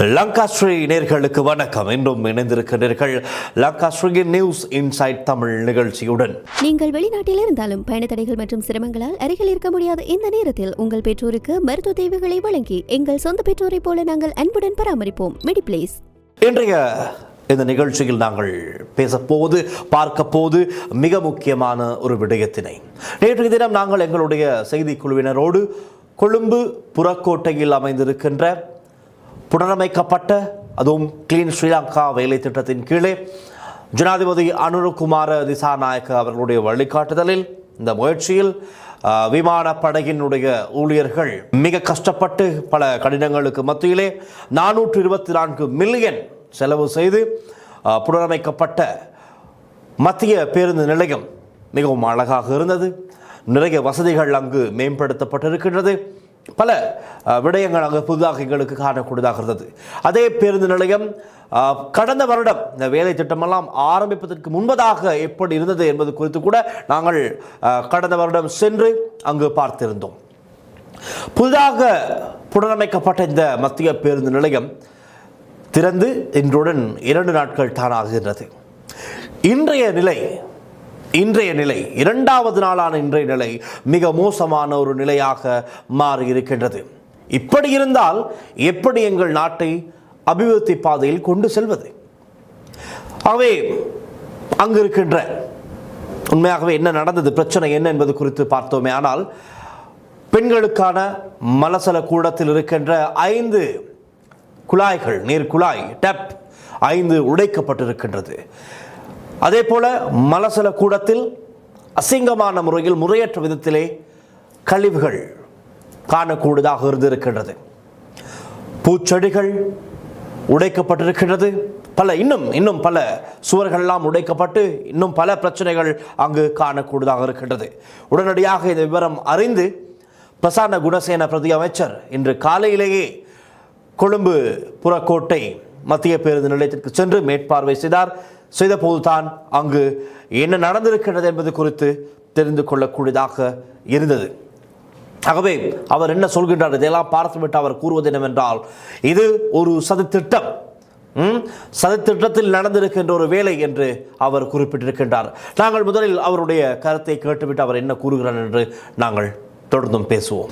லங்காஸ்ரீ நேர்களுக்கு வணக்கம். இன்றும் இணைந்திருக்கிறீர்கள் லங்காஸ்ரீயின் நியூஸ் இன்சைட் தமிழ் நிகழ்ச்சியுடன். நீங்கள் வெளிநாட்டில் இருந்தாலும் பயண தடைகள் மற்றும் சிரமங்களால் அருகில் இருக்க முடியாத இந்த நேரத்தில் உங்கள் பெற்றோருக்கு மருத்துவ தேவைகளை வழங்கி எங்கள் சொந்த பெற்றோரை போல நாங்கள் அன்புடன் பராமரிப்போம். மெடிப்ளேஸ். இன்றைய இந்த நிகழ்ச்சியில் நாங்கள் பேசப்போது பார்க்க போது மிக முக்கியமான ஒரு விடயத்தினை நேற்றைய தினம் நாங்கள் எங்களுடைய செய்திக்குழுவினரோடு கொழும்பு புறக்கோட்டையில் அமைந்திருக்கின்ற புனரமைக்கப்பட்ட அதுவும் கிளீன் ஸ்ரீலங்கா வேலை திட்டத்தின் கீழே ஜனாதிபதி அனுரகுமார திசாநாயக்க அவர்களுடைய வழிகாட்டுதலில் இந்த முயற்சியில் விமானப்படையினுடைய ஊழியர்கள் மிக கஷ்டப்பட்டு பல கடினங்களுக்கு மத்தியிலே 424 மில்லியன் செலவு செய்து புனரமைக்கப்பட்ட மத்திய பேருந்து நிலையம் மிகவும் அழகாக இருந்தது. நிறைய வசதிகள் அங்கு மேம்படுத்தப்பட்டிருக்கின்றது. பல விடயங்கள் அங்கு புதிதாக எங்களுக்கு காணக்கூடியதாக இருந்தது. அதே பேருந்து நிலையம் கடந்த வருடம் இந்த வேலை திட்டமெல்லாம் ஆரம்பிப்பதற்கு முன்பதாக எப்படி இருந்தது என்பது குறித்து கூட நாங்கள் கடந்த வருடம் சென்று அங்கு பார்த்திருந்தோம். புதிதாக புனரமைக்கப்பட்ட இந்த மத்திய பேருந்து நிலையம் திறந்து இன்றுடன் 2 நாட்கள் தான் ஆகின்றது. இன்றைய நிலை இரண்டாவது நாளான இன்றைய நிலை மிக மோசமான ஒரு நிலையாக மாறி இருக்கின்றது. இப்படி இருந்தால் எப்படி எங்கள் நாட்டை அபிவிருத்தி பாதையில் கொண்டு செல்வது? ஆகவே அங்கு இருக்கின்ற உண்மையாகவே என்ன நடந்தது, பிரச்சனை என்ன என்பது குறித்து பார்த்தோமே ஆனால், பெண்களுக்கான மலசல கூடத்தில் இருக்கின்ற 5 குழாய்கள், நீர் குழாய் டேப் 5 உடைக்கப்பட்டிருக்கின்றது. அதே போல மலசல கூடத்தில் அசிங்கமான முறையில் முறையற்ற விதத்திலே கழிவுகள் காணக்கூடியதாக இருந்திருக்கின்றது. பூச்செடிகள் உடைக்கப்பட்டிருக்கின்றது. இன்னும் பல சுவர்கள்லாம் உடைக்கப்பட்டு இன்னும் பல பிரச்சனைகள் அங்கு காணக்கூடியதாக இருக்கின்றது. உடனடியாக இந்த விவரம் அறிந்து பிரசன்ன குணசேன பிரதி அமைச்சர் இன்று காலையிலேயே கொழும்பு புறக்கோட்டை மத்திய பேருந்து நிலையத்திற்கு சென்று மேற்பார்வை செய்த போதுதான் அங்கு என்ன நடந்திருக்கிறது என்பது குறித்து தெரிந்து கொள்ளக்கூடியதாக இருந்தது. ஆகவே அவர் என்ன சொல்கின்றார், இதையெல்லாம் பார்த்துவிட்டு அவர் கூறுவது என்னவென்றால், இது ஒரு சதித்திட்டத்தில் நடந்திருக்கின்ற ஒரு வேலை என்று அவர் குறிப்பிட்டிருக்கின்றார். நாங்கள் முதலில் அவருடைய கருத்தை கேட்டுவிட்டு அவர் என்ன கூறுகிறார் என்று நாங்கள் தொடர்ந்தும் பேசுவோம்.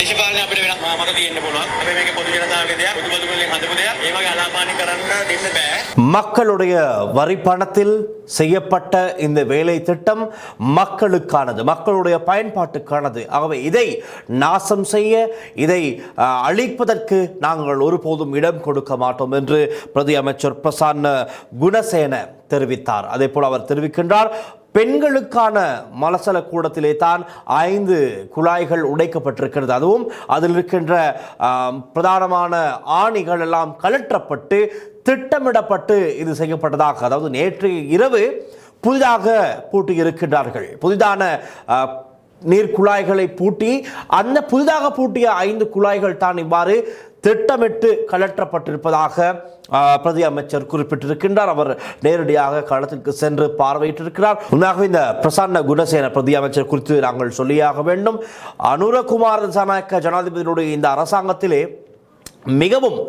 மக்களுடைய வரி பணத்தில் செய்யப்பட்ட இந்த வேலை திட்டம் மக்களுக்கானது, மக்களுடைய பயன்பாட்டுக்கானது. ஆகவே இதை நாசம் செய்ய, இதை அழிப்பதற்கு நாங்கள் ஒருபோதும் இடம் கொடுக்க மாட்டோம் என்று பிரதி அமைச்சர் பிரசன்ன குணசேன தெரிவித்தார். அதே போல் அவர் தெரிவிக்கின்றார், பெண்களுக்கான மலசல கூடத்திலே தான் 5 குழாய்கள் உடைக்கப்பட்டிருக்கிறது. அதுவும் அதில் இருக்கின்ற பிரதானமான ஆணிகள் எல்லாம் கழற்றப்பட்டு திட்டமிடப்பட்டு இது செய்யப்பட்டதாக, அதாவது நேற்று இரவு புதிதாக பூட்டி இருக்கின்றார்கள். புதிதான நீர் குழாய்களை பூட்டி அந்த புதிதாக பூட்டிய 5 குழாய்கள் தான் இவ்வாறு திட்டமிட்டு கலற்றப்பட்டிருப்பதாக பிரதி அமைச்சர் குறிப்பிட்டிருக்கின்றார். அவர் நேரடியாக களத்திற்கு சென்று பார்வையிட்டிருக்கிறார். உண்மையாகவே இந்த பிரசன்ன குணசேன பிரதி அமைச்சர் குறித்து நாங்கள் சொல்லியாக வேண்டும். அனுரகுமார திசாநாயக்க ஜனாதிபதியினுடைய இந்த அரசாங்கத்திலே மிகவும்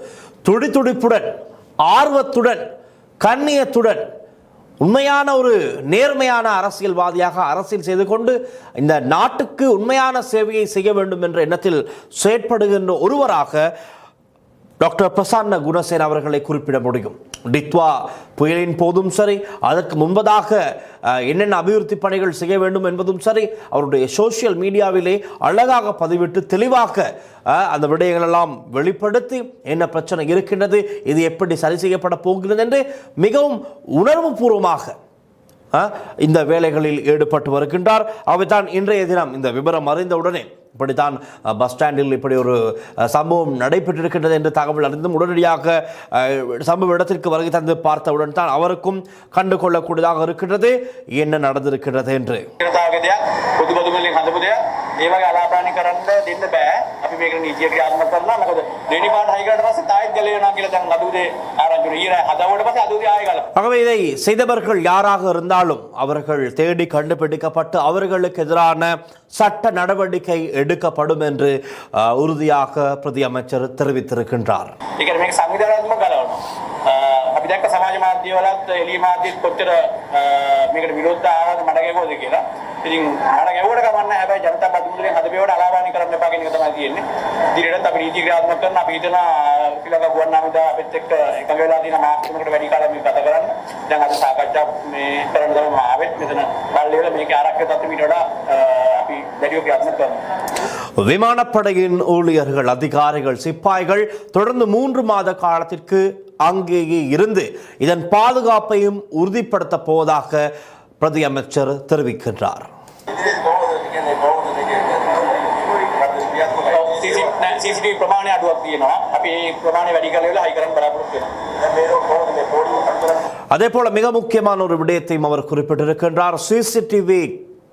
துடிதுடிப்புடன், ஆர்வத்துடன், கண்ணியத்துடன், உண்மையான ஒரு நேர்மையான அரசியல்வாதியாக அரசியல் செய்து கொண்டு இந்த நாட்டுக்கு உண்மையான சேவையை செய்ய வேண்டும் என்ற எண்ணத்தில் செயற்படுகின்ற ஒருவராக டாக்டர் பிரசன்ன குணசேன அவர்களை குறிப்பிட முடியும். டித்வா புயலின் போதும் சரி, அதற்கு முன்பதாக என்னென்ன அபிவிருத்தி பணிகள் செய்ய வேண்டும் என்பதும் சரி, அவருடைய சோசியல் மீடியாவிலே அழகாக பதிவிட்டு தெளிவாக அந்த விடயங்கள் எல்லாம் வெளிப்படுத்தி என்ன பிரச்சனை இருக்கின்றது, இது எப்படி சரி செய்யப்பட போகிறது என்று மிகவும் உணர்வு பூர்வமாக இந்த வேலைகளில் ஈடுபட்டு வருகின்றார். அவைதான் இன்றைய தினம் இந்த விவரம் அறிந்தவுடனே, இப்படித்தான் பஸ் ஸ்டாண்டில் இப்படி ஒரு சம்பவம் நடைபெற்றிருக்கின்றது என்று தகவல் அறிந்தும் உடனடியாக சம்பவ இடத்திற்கு வருகை தந்து பார்த்தவுடன் தான் அவருக்கும் கண்டு கொள்ளக்கூடியதாக இருக்கின்றது என்ன நடந்திருக்கிறது என்று. ஆகவே இதை செய்தவர்கள் யாராக இருந்தாலும் அவர்கள் தேடி கண்டுபிடிக்கப்பட்டு அவர்களுக்கு எதிரான சட்ட நடவடிக்கை எடுக்கப்படும் என்று உறுதியாக பிரதி அமைச்சர் தெரிவித்திருக்கின்றார். අපි දැක්ක සමාජ මාධ්‍යවලත් එළි මාධ්‍යත් කොච්චර මේකට විරුද්ධ ආවාද මඩ ගැහුවද කියලා. ඉතින් මඩ ගැහුවට කමක් නැහැ. හැබැයි ජනතා ප්‍රතිනිධියෙන් හදපේවට අලාභානි කරන්න එපා කියන එක තමයි තියෙන්නේ. ඉදිරියටත් අපි නීති ක්‍රියාත්මක කරන අපි හිතන ශ්‍රී ලංකා ගුවන්නාමිදා අපිත් එක්ක එකඟ වෙලා තියෙන මාසෙකට වැඩි කාලයක් මේක ගත කරන්න. දැන් අද සාකච්ඡා මේ කරන්න තමයි ආවෙත් මෙතන පල්ලේවල මේක ආරක්ෂක තත්ත්වෙ වඩා අපි දැඩිව ක්‍රියාත්මක කරනවා. விமானப்படையின் ஊழியர்கள் அதிகாரிகள் சிப்பாய்கள் தொடர்ந்து 3 மாத காலத்திற்கு அங்கேயே இருந்து இதன் பாதுகாப்பையும் உறுதிப்படுத்த போவதாக பிரதி அமைச்சர் தெரிவிக்கின்றார். CCTV ප්‍රමාණය අඩුවක් තියෙනවා. අපි ඒ ප්‍රමාණය වැඩි කරලා හයි කරන්න බලාපොරොත්තු වෙනවා. அதே போல மிக முக்கியமான ஒரு விடயத்தையும் அவர் குறிப்பிட்டிருக்கின்றார். சிசிடிவி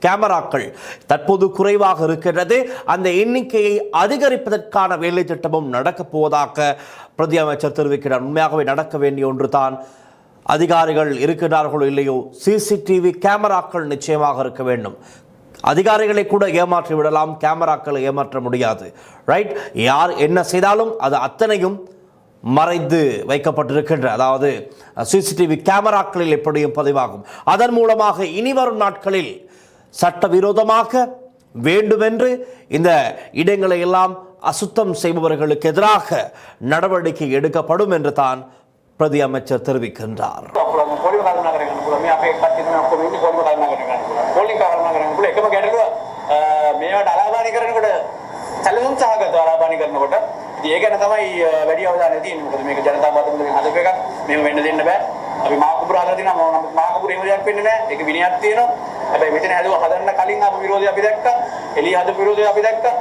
கேமராக்கள் தற்போது குறைவாக இருக்கின்றது. அந்த எண்ணிக்கையை அதிகரிப்பதற்கான வேலை திட்டமும் நடக்கப் போவதாக பிரதி அமைச்சர் தெரிவிக்கிறார். உண்மையாகவே நடக்க வேண்டிய ஒன்று தான். அதிகாரிகள் இருக்கிறார்களோ இல்லையோ, சிசிடிவி கேமராக்கள் நிச்சயமாக இருக்க வேண்டும். அதிகாரிகளை கூட ஏமாற்றி விடலாம், கேமராக்களை ஏமாற்ற முடியாது. ரைட்? யார் என்ன செய்தாலும் அது அத்தனையும் மறைந்து வைக்கப்பட்டிருக்கின்ற, அதாவது சிசிடிவி கேமராக்களில் எப்படியும் பதிவாகும். அதன் மூலமாக இனிவரும் நாட்களில் சட்டவிரோதமாக வேண்டுமென்று இந்த இடங்களை எல்லாம் அசுத்தம் செய்பவர்களுக்கு எதிராக நடவடிக்கை எடுக்கப்படும் என்று தான் பிரதி அமைச்சர் தெரிவிக்கின்றார். ඒ ගැන තමයි වැඩි අවධානය තියෙන්නේ. මොකද මේක ජනතා මාධ්‍යවලින් හදපු එකක්. මේව වෙන්න දෙන්න බෑ. අපි මාකුපුර හදලා තිනවා. නමුත් මාකුපුර එහෙම දෙයක් වෙන්නේ නැහැ. ඒක විනයක් තියෙනවා. හැබැයි මෙතන හදන්න කලින් ආපු විරෝධය අපි දැක්කා. එළිය හදපු විරෝධය අපි දැක්කා.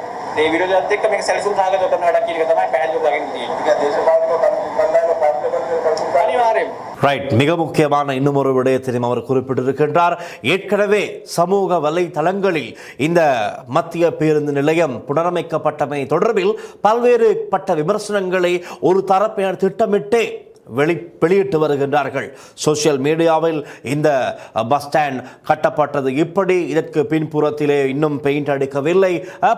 ඒ විරෝධයත් එක්ක මේක සැලසුම් සහගතව කරන වැඩක් කියන එක තමයි පැහැදිලිව දකින්න තියෙන්නේ. ඒක දේශපාලනිකව කණ්ඩායම පාර්ලිමේන්තුවේ අනිවාර්යයෙන් ரைட். மிக முக்கியமான இன்னும் ஒரு விடயத்தையும் அவர் குறிப்பிட்டிருக்கின்றார். ஏற்கனவே சமூக வலைதளங்களில் இந்த மத்திய பேருந்து நிலையம் புனரமைக்கப்பட்டமை தொடர்பில் பல்வேறுபட்ட விமர்சனங்களை ஒரு தரப்பினர் திட்டமிட்டே வெளியிட்டு வருகின்றார்கள். சோசியல் மீடியாவில் இந்த பஸ் ஸ்டாண்ட் கட்டப்பட்டது இப்படி, இதற்கு பின்புறத்திலே இன்னும் பெயிண்ட் அடிக்கவில்லை,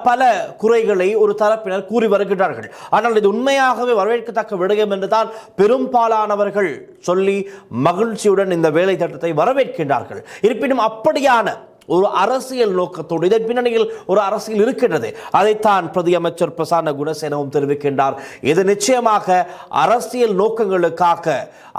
பல குறைகளை ஒரு தரப்பினர் கூறி வருகின்றார்கள். ஆனால் இது உண்மையாகவே வரவேற்கத்தக்க விடயம் என்றுதான் பெரும்பாலானவர்கள் சொல்லி மகிழ்ச்சியுடன் இந்த வேலை திட்டத்தை வரவேற்கின்றார்கள். இருப்பினும் அப்படியான ஒரு அரசியல் நோக்கத்தோடு இதன் பின்னணியில் ஒரு அரசியல் இருக்கின்றது. அதைத்தான் பிரதி அமைச்சர் பிரசன்ன குணசேனவும் தெரிவிக்கின்றார். இது நிச்சயமாக அரசியல் நோக்கங்களுக்காக,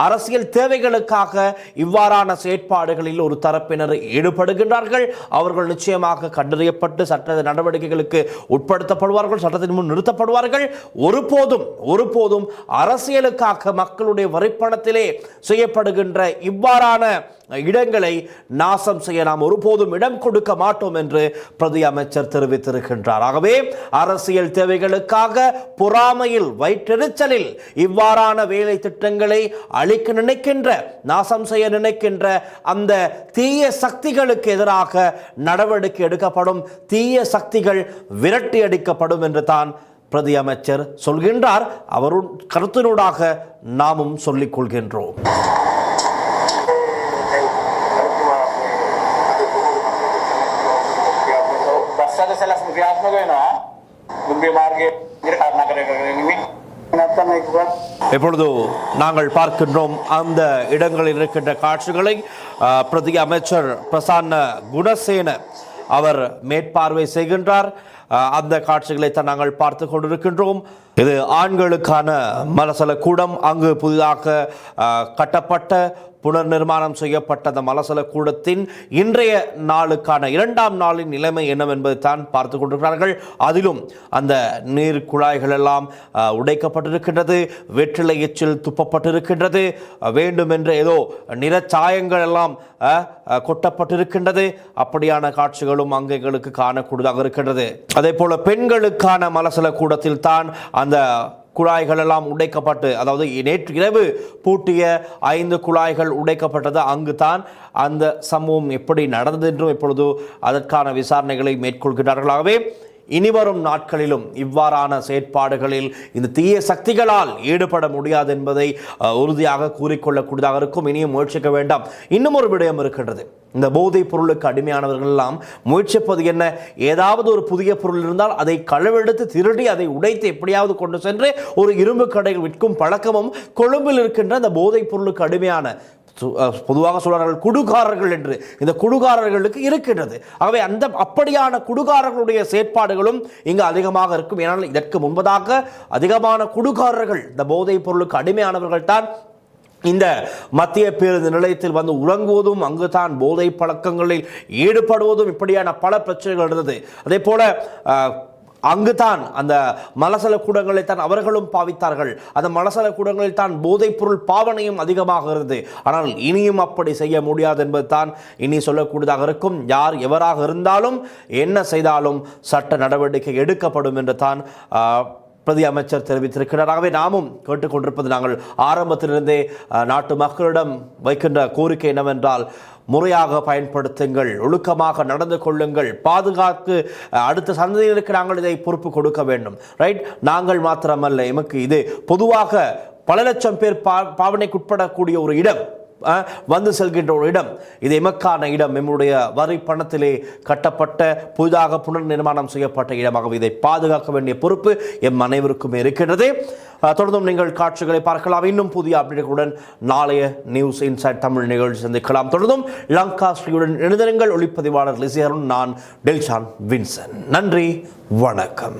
அரசியல் தேவைகளுக்காக இவ்வாறான செயற்பாடுகளில் ஒரு தரப்பினர் ஈடுபடுகின்றார்கள். அவர்கள் நிச்சயமாக கண்டறியப்பட்டு சட்ட நடவடிக்கைகளுக்கு உட்படுத்தப்படுவார்கள், சட்டத்தின் முன் நிறுத்தப்படுவார்கள். ஒருபோதும் அரசியலுக்காக மக்களுடைய வரிப்பணத்திலே செய்யப்படுகின்ற இவ்வாறான இடங்களை நாசம் செய்ய நாம் ஒருபோதும் இடம் கொடுக்க மாட்டோம் என்று பிரதி அமைச்சர் தெரிவித்திருக்கின்றார். ஆகவே அரசியல் தேவைகளுக்காக பொறாமையில், வயிற்றெரிச்சலில் இவ்வாறான வேலை திட்டங்களை அழிக்க நினைக்கின்ற, நாசம் செய்ய நினைக்கின்ற அந்த தீய சக்திகளுக்கு எதிராக நடவடிக்கை எடுக்கப்படும், தீய சக்திகள் விரட்டி அடிக்கப்படும் என்று தான் பிரதி அமைச்சர் சொல்கின்றார். அவருடைய கருத்தினூடாக நாமும் சொல்லிக் கொள்கின்றோம். இப்பொழுது நாங்கள் பார்க்கின்றோம் அந்த இடங்களில் இருக்கின்ற காட்சிகளை. பிரதி அமைச்சர் பிரசன்ன குணசேன அவர் மேற்பார்வை செய்கின்றார். அந்த காட்சிகளை தான் நாங்கள் பார்த்து கொண்டிருக்கின்றோம். இது ஆண்களுக்கான மலசல கூடம். அங்கு புதிதாக கட்டப்பட்ட, புனர் நிர்மாணம் செய்யப்பட்ட அந்த மலசல கூடத்தின் இன்றைய நாளுக்கான 2ஆம் நாளின் நிலைமை என்னவென்பதை தான் பார்த்து கொண்டிருக்கிறார்கள். அதிலும் அந்த நீர் குழாய்கள் எல்லாம் உடைக்கப்பட்டிருக்கின்றது, வெற்றிலை எச்சில் துப்பப்பட்டிருக்கின்றது, வேண்டுமென்ற ஏதோ நிறச்சாயங்கள் எல்லாம் கொட்டப்பட்டிருக்கின்றது. அப்படியான காட்சிகளும் அங்கே எங்களுக்கு காணக்கூடியதாக இருக்கின்றது. அதே போல பெண்களுக்கான மலசல கூடத்தில் தான் அந்த குழாய்கள் எல்லாம் உடைக்கப்பட்டு, அதாவது நேற்று இரவு பூட்டிய 5 குழாய்கள் உடைக்கப்பட்டது. அங்கு தான் அந்த சம்பவம் எப்படி நடந்தது என்றும் இப்பொழுது அதற்கான விசாரணைகளை மேற்கொள்கிறார்களாகவே இனிவரும் நாட்களிலும் இவ்வாறான செயற்பாடுகளில் இந்த தீய சக்திகளால் ஈடுபட முடியாது என்பதை உறுதியாக கூறிக்கொள்ளக்கூடியதாக இருக்கும். இனியும் முயற்சிக்க வேண்டாம். இன்னும் ஒரு விடயம் இருக்கின்றது. இந்த போதைப் பொருளுக்கு அடிமையானவர்கள் எல்லாம் முயற்சிப்பது என்ன? ஏதாவது ஒரு புதிய பொருள் இருந்தால் அதை களவெடுத்து திருடி அதை உடைத்து எப்படியாவது கொண்டு சென்று ஒரு இரும்பு கடையில் விற்கும் பழக்கமும் கொழும்பில் இருக்கின்ற இந்த போதைப் பொருளுக்கு அடிமையான, பொதுவாக சொல்வார்கள் குடுகாரர்கள் என்று, இந்த குடுகாரர்களுக்கு இருக்கின்றது. ஆகவே அப்படியான குடுகாரர்களுடைய செயற்பாடுகளும் இங்கு அதிகமாக இருக்கும். ஏனால் இதற்கு முன்பதாக அதிகமான குடுகாரர்கள், இந்த போதைப் பொருளுக்கு அடிமையானவர்கள் தான் இந்த மத்திய பேருந்து நிலையத்தில் வந்து உறங்குவதும், அங்குதான் போதை பழக்கங்களில் ஈடுபடுவதும், இப்படியான பல பிரச்சனைகள் இருந்தது. அதே போல அங்குதான் அந்த மலசல கூடங்களை தான் அவர்களும் பாவித்தார்கள். அந்த மலசல கூடங்களில் தான் போதைப் பொருள் பாவனையும் அதிகமாக இருந்தது. ஆனால் இனியும் அப்படி செய்ய முடியாது என்பது தான் இனி சொல்லக்கூடியதாக இருக்கும். யார் எவராக இருந்தாலும் என்ன செய்தாலும் சட்ட நடவடிக்கை எடுக்கப்படும் என்று தான் பிரதி அமைச்சர் தெரிவித்திருக்கிறார். ஆகவே நாமும் கேட்டுக்கொண்டிருப்பது, நாங்கள் ஆரம்பத்திலிருந்தே நாட்டு மக்களிடம் வைக்கின்ற கோரிக்கை என்னவென்றால், முறையாக பயன்படுத்துங்கள், ஒழுக்கமாக நடந்து கொள்ளுங்கள், பாதுகாத்து அடுத்த சந்ததியினருக்கு நாங்கள் இதை பொறுப்பு கொடுக்க வேண்டும். ரைட்? நாங்கள் மாத்திரமல்ல, எமக்கு இது பொதுவாக பல லட்சம் பேர் பாவனைக்குட்படக்கூடிய ஒரு இடம், வந்து செல்கின்ற ஒரு இடம். இது எமக்கான இடம், நம்முடைய வரி பணத்திலே கட்டப்பட்ட புதிதாக புனர் நிர்மாணம் செய்யப்பட்ட இடமாகவே இதை பாதுகாக்க வேண்டிய பொறுப்பு எம் அனைவருக்குமே இருக்கின்றது. தொடர்ந்தும் நீங்கள் காட்சிகளை பார்க்கலாம். இன்னும் புதிய அப்டேட்டுடன் நாளைய நியூஸ் இன்சைட் தமிழ் நிகழ்ச்சி சந்திக்கலாம். தொடர்ந்தும் லங்கா ஸ்ரீயுடன் இணைந்திருங்கள். ஒளிப்பதிவாளர் லிசியருடன் நான் டெல்ஷான் வின்சன். நன்றி, வணக்கம்.